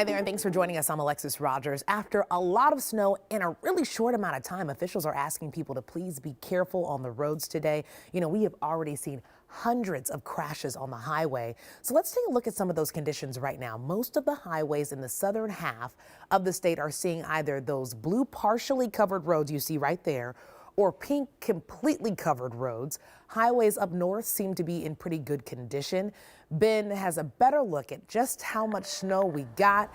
Hi there, and thanks for joining us. I'm Alexis Rogers. After a lot of snow in a really short amount of time, officials are asking people to please be careful on the roads today. You know, we have already seen hundreds of crashes on the highway. So let's take a look at some of those conditions right now. Most of the highways in the southern half of the state are seeing either those blue partially covered roads you see right there, or pink completely covered roads. Highways up north seem to be in pretty good condition. Ben has a better look at just how much snow we got.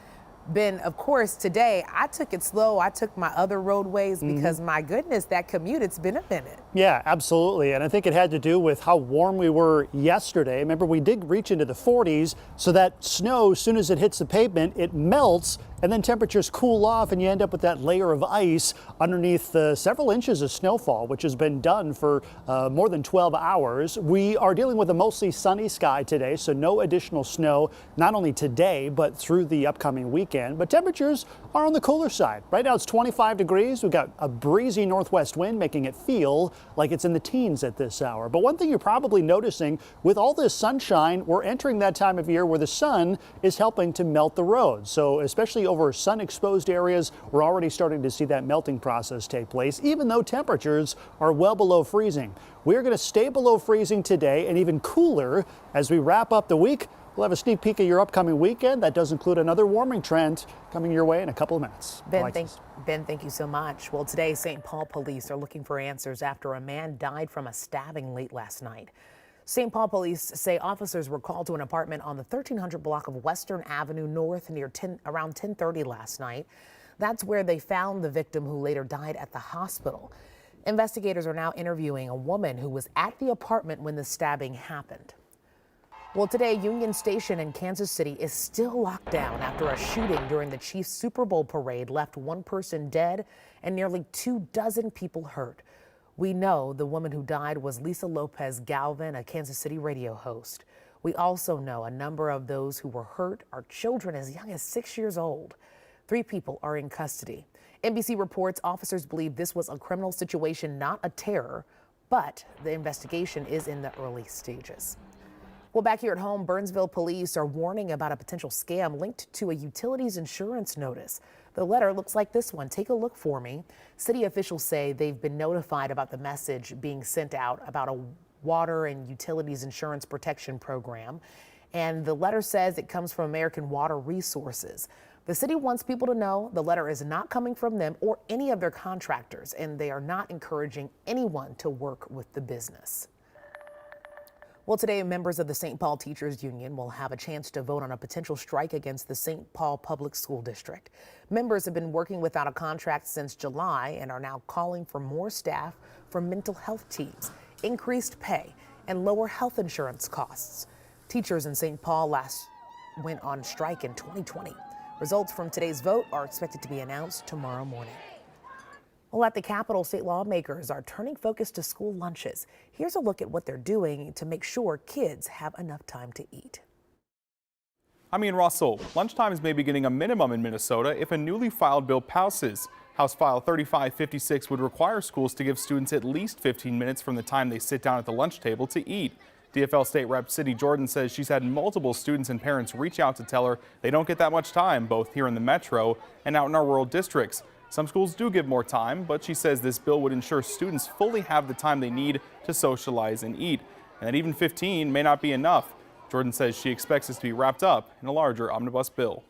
Ben, of course, today I took it slow. I took my other roadways because my goodness, that commute, it's been a minute. Yeah, absolutely. And I think it had to do with how warm we were yesterday. Remember, we did reach into the 40s, so that snow, as soon as it hits the pavement, it melts and then temperatures cool off and you end up with that layer of ice underneath several inches of snowfall, which has been done for more than 12 hours. We are dealing with a mostly sunny sky today, so no additional snow, not only today, but through the upcoming weekend. But temperatures are on the cooler side. Right now it's 25 degrees. We've got a breezy northwest wind making it feel like it's in the teens at this hour. But one thing you're probably noticing, with all this sunshine, we're entering that time of year where the sun is helping to melt the roads. So especially over sun exposed areas, we're already starting to see that melting process take place, even though temperatures are well below freezing. We're going to stay below freezing today and even cooler as we wrap up the week. We'll have a sneak peek of your upcoming weekend. That does include another warming trend coming your way in a couple of minutes. Ben, thank you so much. Well, today, St. Paul police are looking for answers after a man died from a stabbing late last night. St. Paul police say officers were called to an apartment on the 1300 block of Western Avenue North around 10:30 last night. That's where they found the victim, who later died at the hospital. Investigators are now interviewing a woman who was at the apartment when the stabbing happened. Well, today, Union Station in Kansas City is still locked down after a shooting during the Chiefs Super Bowl parade left one person dead and nearly 24 people hurt. We know the woman who died was Lisa Lopez Galvin, a Kansas City radio host. We also know a number of those who were hurt are children as young as 6 years old. 3 people are in custody. NBC reports officers believe this was a criminal situation, not a terror, but the investigation is in the early stages. Well, back here at home, Burnsville police are warning about a potential scam linked to a utilities insurance notice. The letter looks like this one. Take a look for me. City officials say they've been notified about the message being sent out about a water and utilities insurance protection program. And the letter says it comes from American Water Resources. The city wants people to know the letter is not coming from them or any of their contractors, and they are not encouraging anyone to work with the business. Well, today, members of the St. Paul Teachers Union will have a chance to vote on a potential strike against the St. Paul Public School District. Members have been working without a contract since July and are now calling for more staff for mental health teams, increased pay, and lower health insurance costs. Teachers in St. Paul last went on strike in 2020. Results from today's vote are expected to be announced tomorrow morning. Well, at the Capitol, state lawmakers are turning focus to school lunches. Here's a look at what they're doing to make sure kids have enough time to eat. I'm Ian Russell. Lunchtimes may be getting a minimum in Minnesota if a newly filed bill passes. House File 3556 would require schools to give students at least 15 minutes from the time they sit down at the lunch table to eat. DFL State Rep Sydney Jordan says she's had multiple students and parents reach out to tell her they don't get that much time, both here in the metro and out in our rural districts. Some schools do give more time, but she says this bill would ensure students fully have the time they need to socialize and eat, and that even 15 may not be enough. Jordan says she expects this to be wrapped up in a larger omnibus bill.